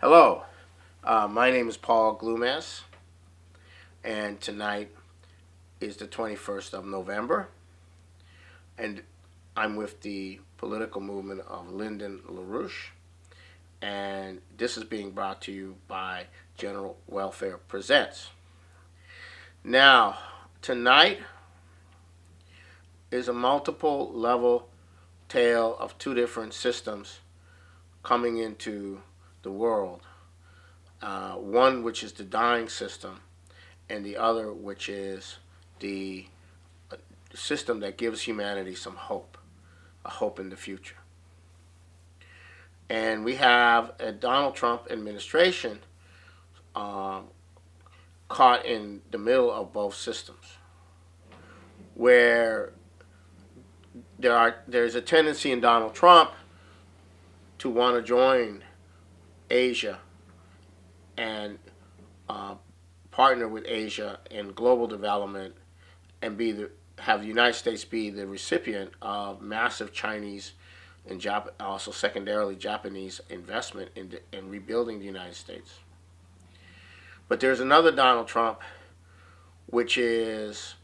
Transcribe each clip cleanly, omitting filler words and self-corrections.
Hello, my name is Paul Glumaz, and tonight is the 21st of November, and I'm with the political movement of Lyndon LaRouche, and this is being brought to you by General Welfare Presents. Now, tonight is a multiple level tale of two different systems coming into the world. One which is the dying system, and the other which is the system that gives humanity some hope, a hope in the future. And we have a Donald Trump administration caught in the middle of both systems, where there's a tendency in Donald Trump to want to join Asia and partner with Asia in global development and have the United States be the recipient of massive Chinese and also secondarily Japanese investment in rebuilding the United States. But there's another Donald Trump, which is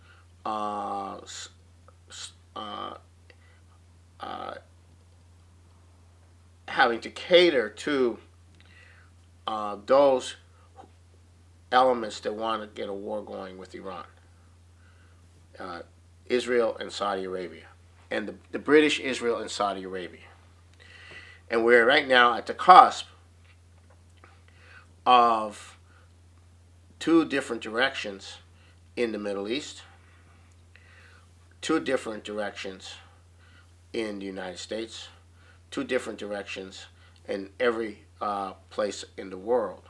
having to cater to those elements that want to get a war going with Iran, Israel and Saudi Arabia, and the British, Israel, and Saudi Arabia. And we're right now at the cusp of two different directions in the Middle East, two different directions in the United States, two different directions in every place in the world.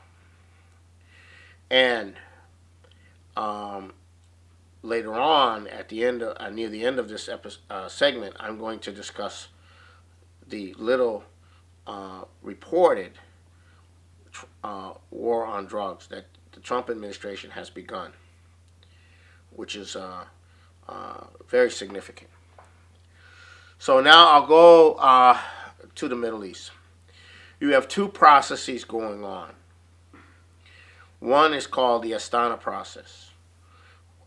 And later on, at the end, near the end of this segment, I'm going to discuss the little reported war on drugs that the Trump administration has begun, which is very significant. So now I'll go to the Middle East. You have two processes going on. One is called the Astana process,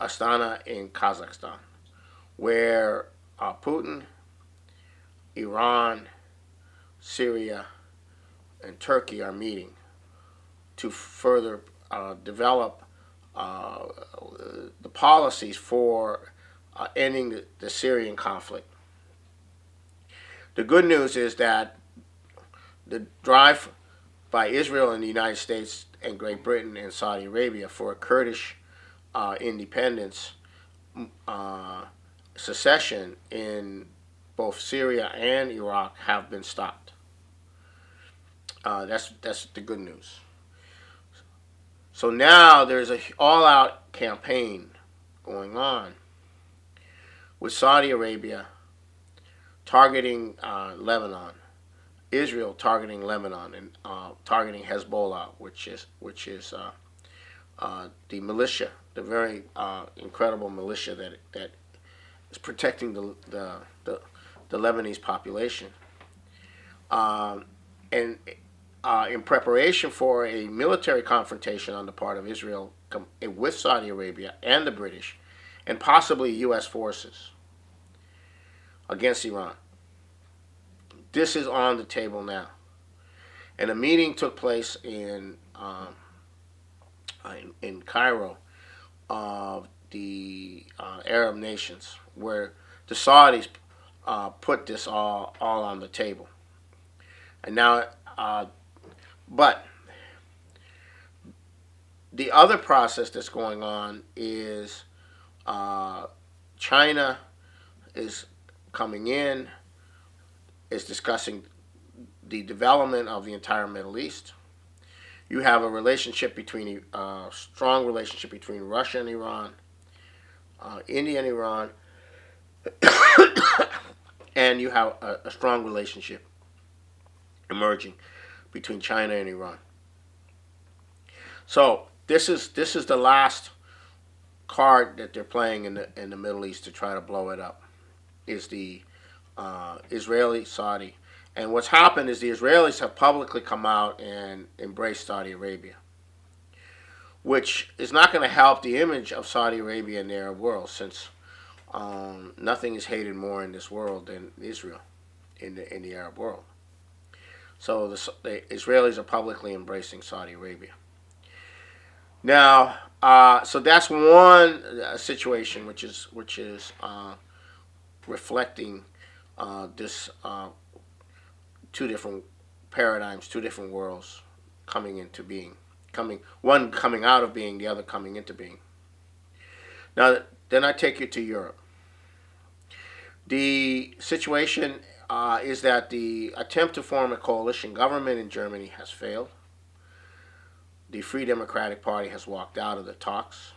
Astana in Kazakhstan, where Putin, Iran, Syria, and Turkey are meeting to further develop the policies for ending the Syrian conflict. The good news is that the drive by Israel and the United States and Great Britain and Saudi Arabia for a Kurdish independence, secession in both Syria and Iraq have been stopped. That's the good news. So now there's an all-out campaign going on with Saudi Arabia targeting Lebanon, Israel targeting Lebanon, and targeting Hezbollah, which is the militia, the very incredible militia that is protecting the Lebanese population, and in preparation for a military confrontation on the part of Israel with Saudi Arabia and the British, and possibly U.S. forces against Iran. This is on the table now, and a meeting took place in Cairo of the Arab nations, where the Saudis put this all on the table. And now, but the other process that's going on is China is coming in, is discussing the development of the entire Middle East. You have a relationship between strong relationship between Russia and Iran, India and Iran, and you have a strong relationship emerging between China and Iran. So this is the last card that they're playing in the Middle East to try to blow it up. Is the Israeli, Saudi, And what's happened is the Israelis have publicly come out and embraced Saudi Arabia, which is not going to help the image of Saudi Arabia in the Arab world, since nothing is hated more in this world than Israel in the Arab world. So the Israelis are publicly embracing Saudi Arabia. Now, so that's one situation which is reflecting this two different paradigms, two different worlds coming into being, one coming out of being, the other coming into being. Now, then I take you to Europe. The situation is that the attempt to form a coalition government in Germany has failed. The Free Democratic Party has walked out of the talks.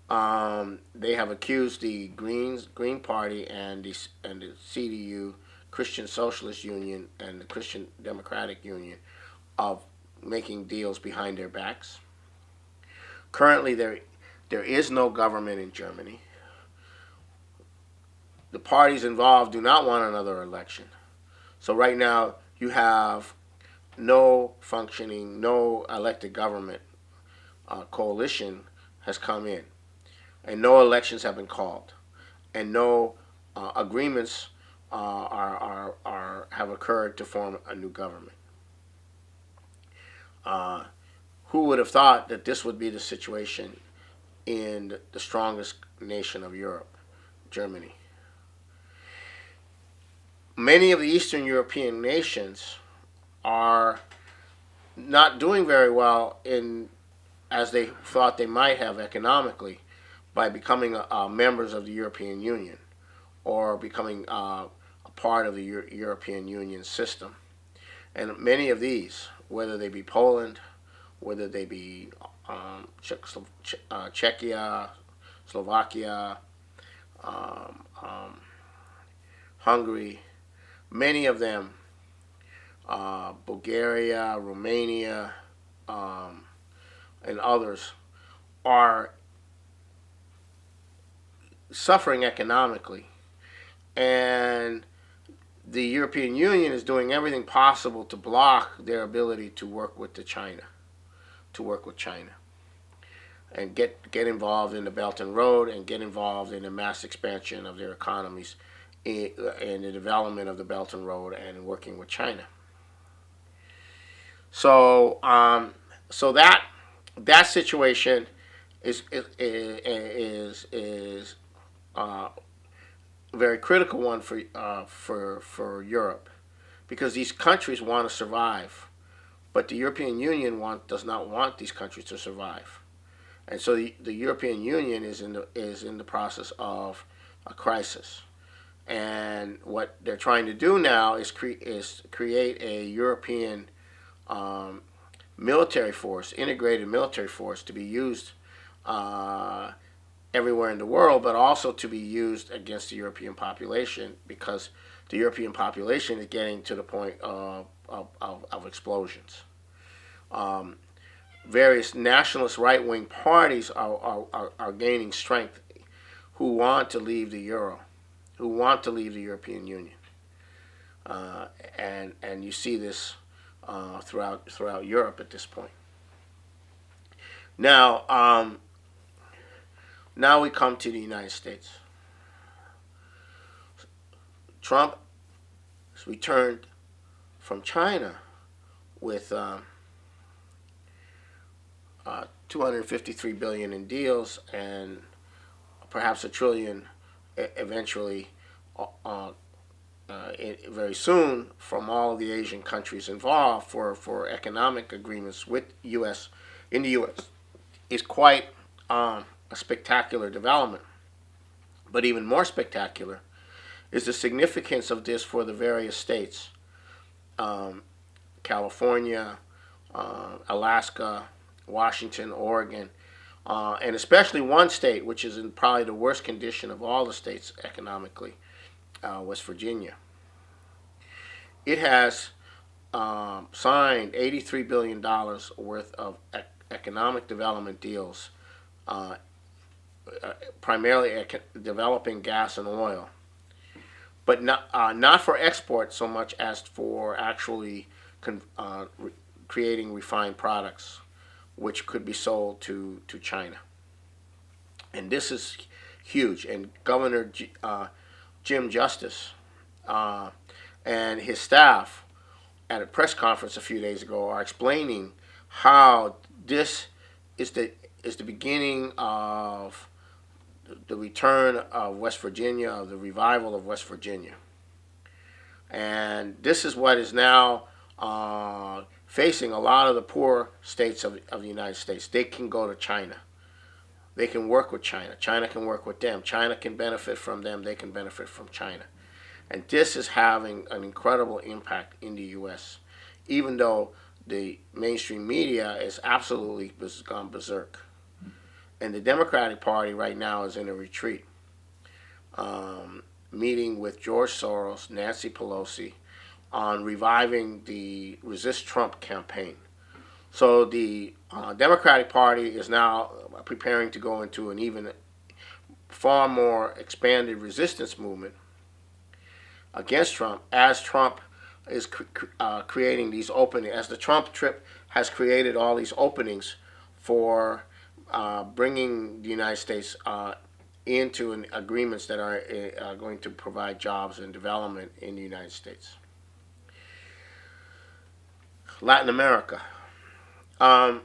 They have accused the Green Party and the CDU, Christian Socialist Union, and the Christian Democratic Union of making deals behind their backs. Currently, there is no government in Germany. The parties involved do not want another election. So right now, you have no functioning, no elected government. Coalition has come in, and no elections have been called, and no agreements have occurred to form a new government. Who would have thought that this would be the situation in the strongest nation of Europe, Germany? Many of the Eastern European nations are not doing very well as they thought they might have economically by becoming members of the European Union or becoming a part of the European Union system. And many of these, whether they be Poland, whether they be Czechia, Slovakia, Hungary, many of them, Bulgaria, Romania, and others, are suffering economically. And the European Union is doing everything possible to block their ability to work with China, and get involved in the Belt and Road and get involved in the mass expansion of their economies in the development of the Belt and Road and working with China. So, so that situation is a very critical one for Europe, because these countries want to survive, but the European Union does not want these countries to survive, and so the European Union is in the process of a crisis. And what they're trying to do now is create a European military force, integrated military force, to be used everywhere in the world, but also to be used against the European population, because the European population is getting to the point of explosions. Various nationalist right-wing parties are gaining strength, who want to leave the euro, who want to leave the European Union, and you see this throughout Europe at this point. Now, now we come to the United States. Trump has returned from China with $253 billion in deals and perhaps $1 trillion eventually, very soon, from all of the Asian countries involved for economic agreements with U.S. in the U.S. is quite a spectacular development. But even more spectacular is the significance of this for the various states, California, Alaska, Washington, Oregon, and especially one state which is in probably the worst condition of all the states economically, West Virginia. It has signed $83 billion worth of economic development deals, primarily developing gas and oil, but not for export so much as for actually creating refined products, which could be sold to China. And this is huge. And Governor Jim Justice and his staff at a press conference a few days ago are explaining how this is the beginning of the return of West Virginia, of the revival of West Virginia. And this is what is now facing a lot of the poor states of the United States. They can go to China. They can work with China. China can work with them. China can benefit from them. They can benefit from China. And this is having an incredible impact in the U.S., even though the mainstream media is absolutely gone berserk. And the Democratic Party right now is in a retreat, meeting with George Soros, Nancy Pelosi, on reviving the Resist Trump campaign. So the Democratic Party is now preparing to go into an even far more expanded resistance movement against Trump, as Trump is creating these openings, as the Trump trip has created all these openings for bringing the United States into agreements that are going to provide jobs and development in the United States. Latin America. Not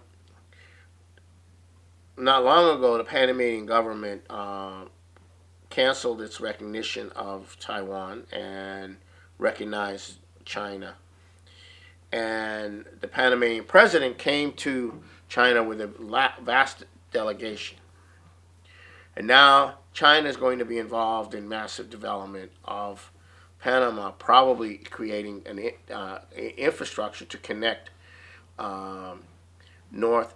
long ago, the Panamanian government canceled its recognition of Taiwan and recognized China. And the Panamanian president came to China with a vast delegation. And now China is going to be involved in massive development of Panama, probably creating an infrastructure to connect North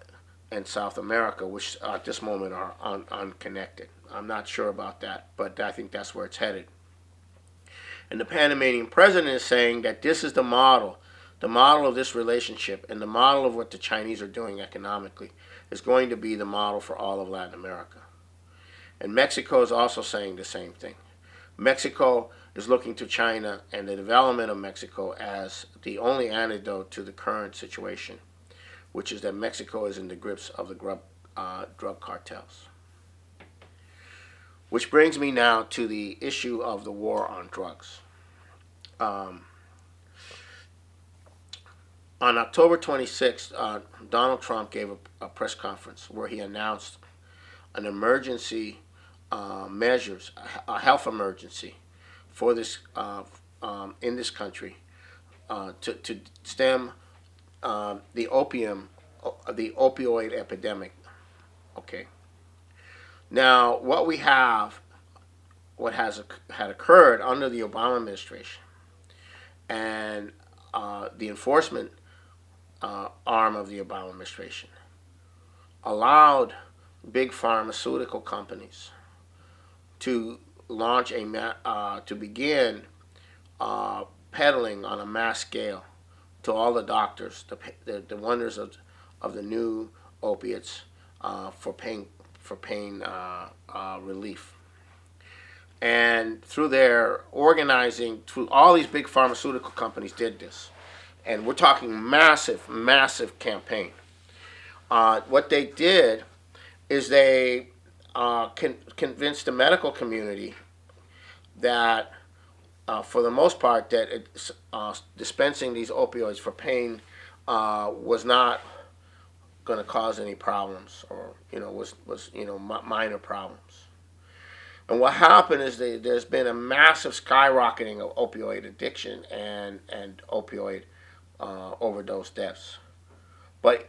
and South America, which at this moment are unconnected. I'm not sure about that, but I think that's where it's headed. And the Panamanian president is saying that this is the model of this relationship, and the model of what the Chinese are doing economically is going to be the model for all of Latin America. And Mexico is also saying the same thing. Mexico is looking to China and the development of Mexico as the only antidote to the current situation, which is that Mexico is in the grips of the drug cartels. Which brings me now to the issue of the war on drugs. On October 26th, Donald Trump gave a press conference where he announced an emergency measures, a health emergency for this in this country to stem the opioid epidemic. Okay. Now, what had occurred under the Obama administration and the enforcement arm of the Obama administration allowed big pharmaceutical companies to launch to begin peddling on a mass scale to all the doctors the wonders of the new opiates for pain relief. And through their organizing, through all these big pharmaceutical companies did this, and we're talking massive campaign. What they did is they convinced the medical community that, for the most part, that dispensing these opioids for pain was not going to cause any problems, or was minor problems. And what happened is there's been a massive skyrocketing of opioid addiction and opioid overdose deaths. But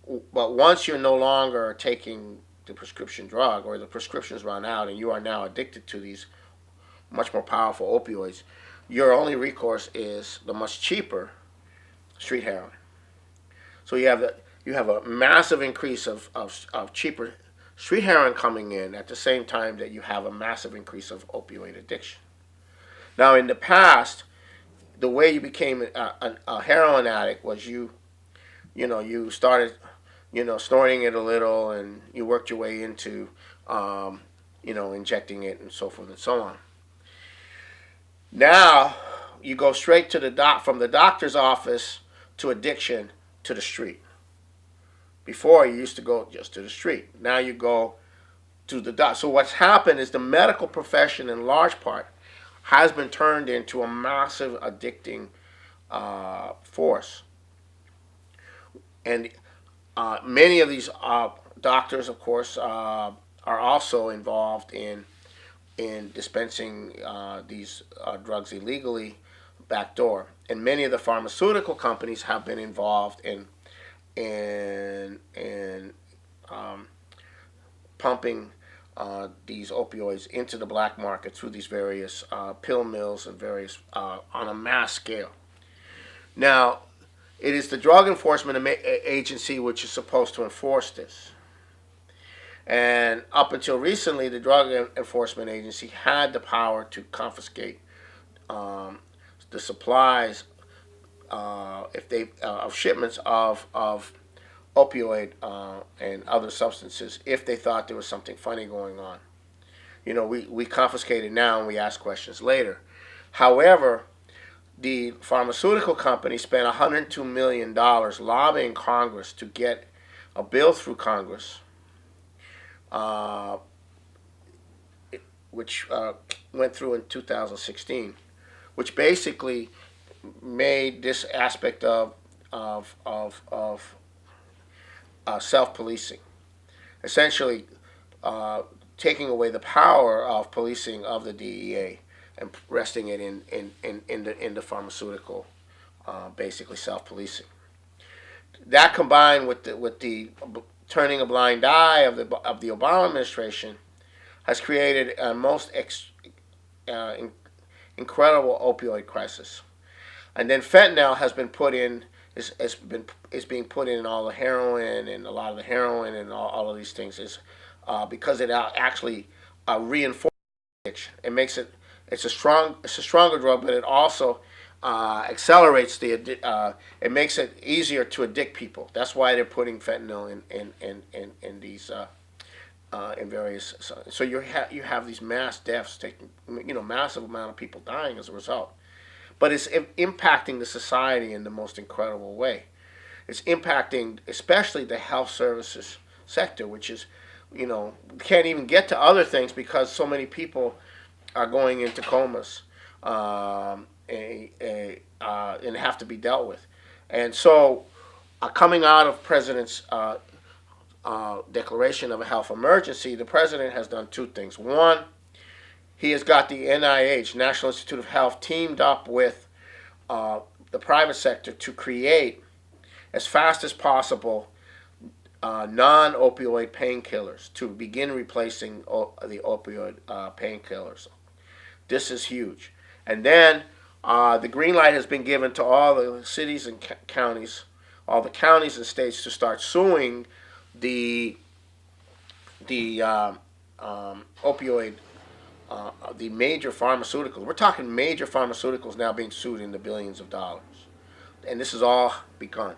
once you're no longer taking the prescription drug, or the prescriptions run out and you are now addicted to these much more powerful opioids, your only recourse is the much cheaper street heroin. So you have a massive increase of cheaper street heroin coming in at the same time that you have a massive increase of opioid addiction. Now, in the past, the way you became a heroin addict was you started snorting it a little, and you worked your way into injecting it and so forth and so on. Now you go straight to the from the doctor's office to addiction to the street. Before you used to go just to the street. Now you go to the doc. So what's happened is the medical profession, in large part, has been turned into a massive addicting force, and many of these doctors, of course, are also involved in dispensing these drugs illegally, backdoor. And many of the pharmaceutical companies have been involved in pumping these opioids into the black market through these various pill mills and various on a mass scale. Now, it is the Drug Enforcement Agency which is supposed to enforce this. And up until recently, the Drug Enforcement Agency had the power to confiscate the supplies if they of shipments of opioid and other substances if they thought there was something funny going on. You know, we confiscate it now and we ask questions later. However, the pharmaceutical company spent $102 million lobbying Congress to get a bill through Congress, which went through in 2016, which basically made this aspect of self-policing, essentially taking away the power of policing of the DEA and resting it in the pharmaceutical, basically self-policing. That combined with the turning a blind eye of the Obama administration has created a most incredible opioid crisis. And then fentanyl has been put in is being put in all the heroin, and a lot of the heroin and all of these things is because it actually reinforces addiction. It makes it's a stronger drug, but it also accelerates it makes it easier to addict people. That's why they're putting fentanyl in these in various. So you have these mass deaths taking, massive amount of people dying as a result. But it's impacting the society in the most incredible way. It's impacting especially the health services sector, which is, can't even get to other things because so many people are going into comas and have to be dealt with. And so coming out of President's declaration of a health emergency, the President has done two things. One, he has got the NIH, National Institute of Health, teamed up with the private sector to create, as fast as possible, non-opioid painkillers to begin replacing the opioid painkillers. This is huge. And then the green light has been given to all the cities and counties, all the counties and states to start suing the opioid. The major pharmaceuticals. We're talking major pharmaceuticals now being sued in the billions of dollars, and this has all begun.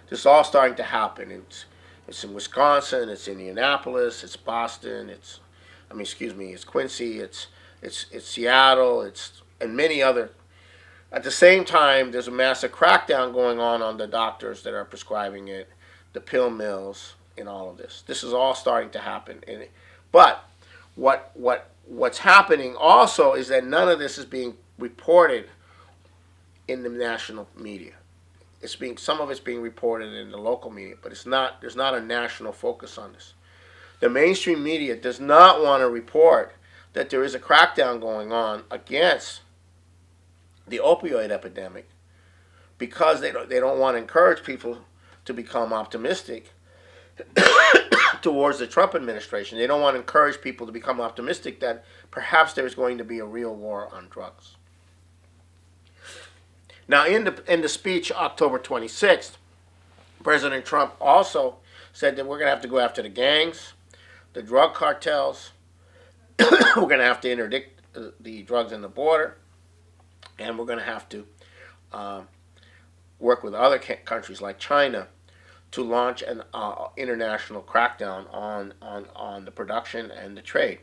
This is all starting to happen. It's in Wisconsin. It's Indianapolis. It's Boston. It's Quincy. It's Seattle. And many other. At the same time, there's a massive crackdown going on the doctors that are prescribing it, the pill mills, and all of this. This is all starting to happen. But what's happening also is that none of this is being reported in the national media. Some of it's being reported in the local media, but there's not a national focus on this. The mainstream media does not want to report that there is a crackdown going on against the opioid epidemic because they don't want to encourage people to become optimistic towards the Trump administration. They don't want to encourage people to become optimistic that perhaps there's going to be a real war on drugs. Now, in the speech October 26th, President Trump also said that we're going to have to go after the gangs, the drug cartels. We're going to have to interdict the drugs in the border, and we're going to have to work with other countries like China to launch an international crackdown on the production and the trade.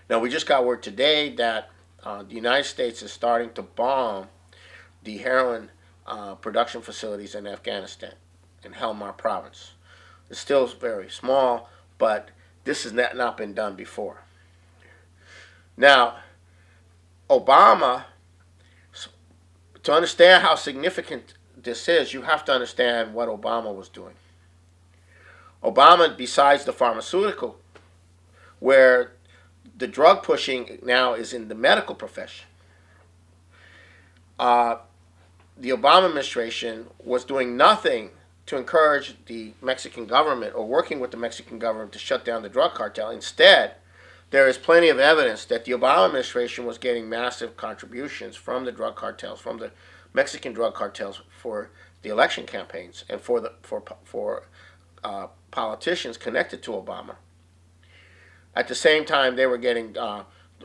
Now, we just got word today that the United States is starting to bomb the heroin production facilities in Afghanistan, in Helmand province. It's still very small, but this has not been done before. Now, Obama, to understand how significant this is, you have to understand what Obama was doing. Obama, besides the pharmaceutical, where the drug pushing now is in the medical profession, the Obama administration was doing nothing to encourage the Mexican government or working with the Mexican government to shut down the drug cartel. Instead, there is plenty of evidence that the Obama administration was getting massive contributions from the drug cartels, from the Mexican drug cartels, for the election campaigns and for politicians connected to Obama. At the same time, they were getting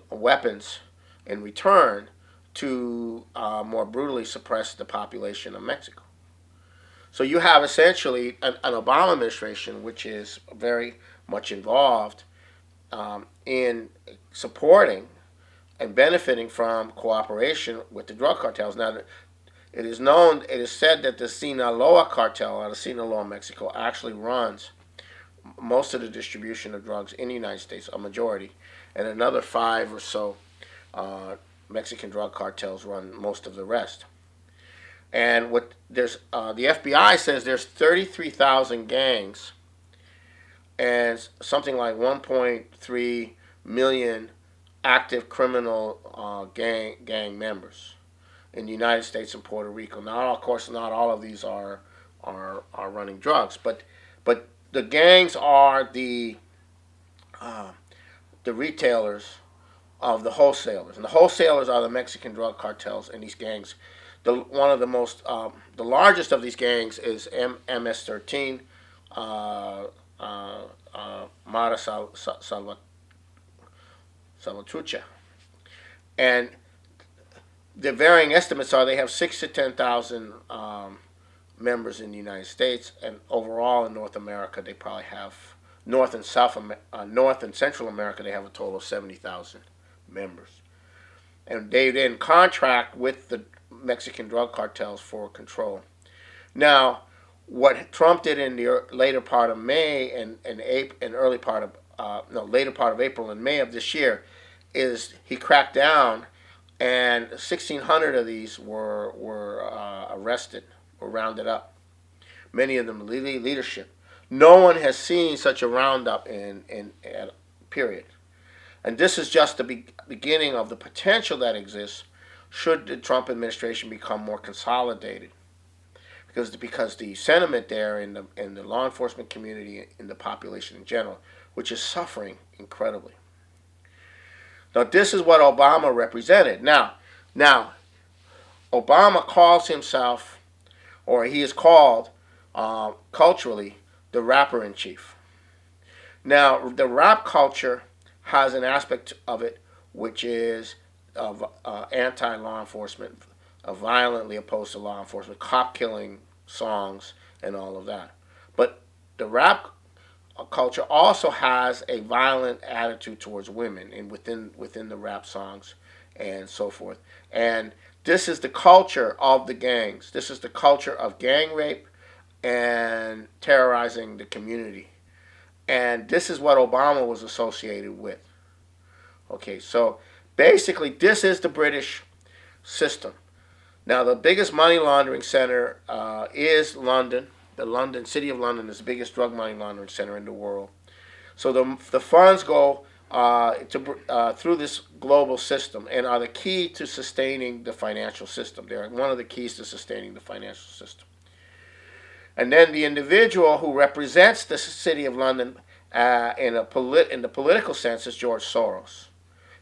weapons in return to more brutally suppress the population of Mexico. So you have essentially an Obama administration which is very much involved in supporting and benefiting from cooperation with the drug cartels. Now, it is said that the Sinaloa cartel out of Sinaloa, Mexico, actually runs most of the distribution of drugs in the United States, a majority, and another 5 or so Mexican drug cartels run most of the rest. And what there's the FBI says there's 33,000 gangs and something like 1.3 million active criminal gang members in the United States and Puerto Rico. Now, of course, not all of these are running drugs, but the gangs are the retailers of the wholesalers, and the wholesalers are the Mexican drug cartels and these gangs. One of the most, the largest of these gangs is MS-13, Mara Salvatrucha, and the varying estimates are they have 6,000 to 10,000 members in the United States, and overall in North America they probably have North and Central America they have a total of 70,000 members, and they then contract with the Mexican drug cartels for control. Now, what Trump did in the later part of May and early part of later part of April and May of this year is he cracked down, and 1,600 of these were arrested or rounded up. Many of them leadership. No one has seen such a roundup in period. And this is just the beginning of the potential that exists should the Trump administration become more consolidated. Because the sentiment there in the law enforcement community, in the population in general, which is suffering incredibly. Now, this is what Obama represented. Now, Obama calls himself, or he is called culturally, the rapper in chief. Now, the rap culture has an aspect of it which is of anti-law enforcement, violently opposed to law enforcement, cop-killing songs, and all of that. But the rap culture also has a violent attitude towards women, and within the rap songs, and so forth. And this is the culture of the gangs. This is the culture of gang rape and terrorizing the community. And this is what Obama was associated with. Okay, so basically this is the British system. Now, the biggest money laundering center is London. The city of London is the biggest drug money laundering center in the world. So the funds go through this global system and are the key to sustaining the financial system. They're one of the keys to sustaining the financial system. And then the individual who represents the city of London in the political sense is George Soros.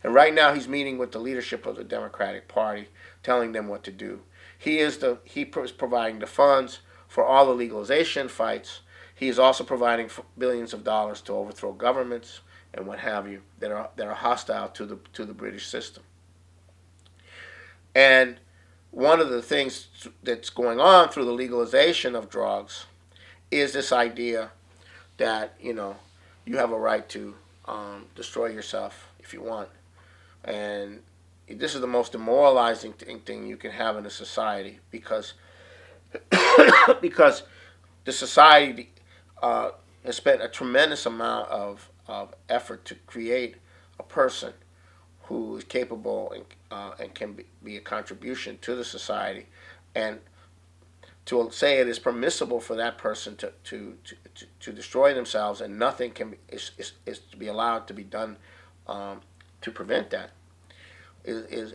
And right now he's meeting with the leadership of the Democratic Party, telling them what to do. He is providing the funds for all the legalization fights. He is also providing billions of dollars to overthrow governments and what have you that are hostile to the British system. And one of the things that's going on through the legalization of drugs is this idea that you have a right to destroy yourself if you want, and this is the most demoralizing thing you can have in a society, because because the society has spent a tremendous amount of effort to create a person who is capable and can be a contribution to the society, and to say it is permissible for that person to destroy themselves, and nothing is to be allowed to be done to prevent that, is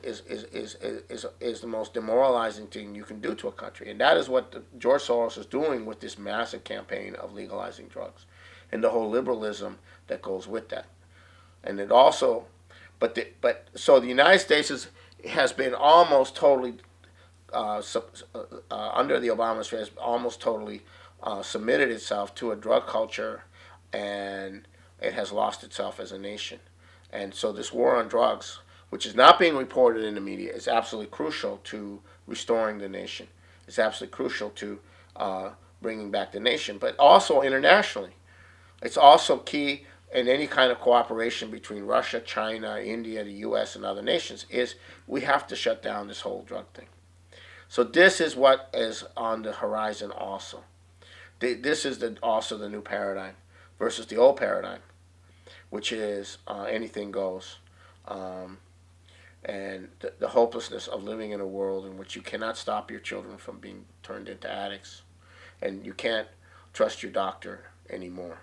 the most demoralizing thing you can do to a country. And that is what George Soros is doing with this massive campaign of legalizing drugs and the whole liberalism that goes with that. And it also, so the United States has been almost totally, under the Obama administration, has almost totally submitted itself to a drug culture, and it has lost itself as a nation. And so this war on drugs, which is not being reported in the media, is absolutely crucial to restoring the nation. It's absolutely crucial to bringing back the nation, but also internationally. It's also key in any kind of cooperation between Russia, China, India, the U.S., and other nations, is we have to shut down this whole drug thing. So this is what is on the horizon also. This is also the new paradigm versus the old paradigm, which is anything goes. And the hopelessness of living in a world in which you cannot stop your children from being turned into addicts, and you can't trust your doctor anymore.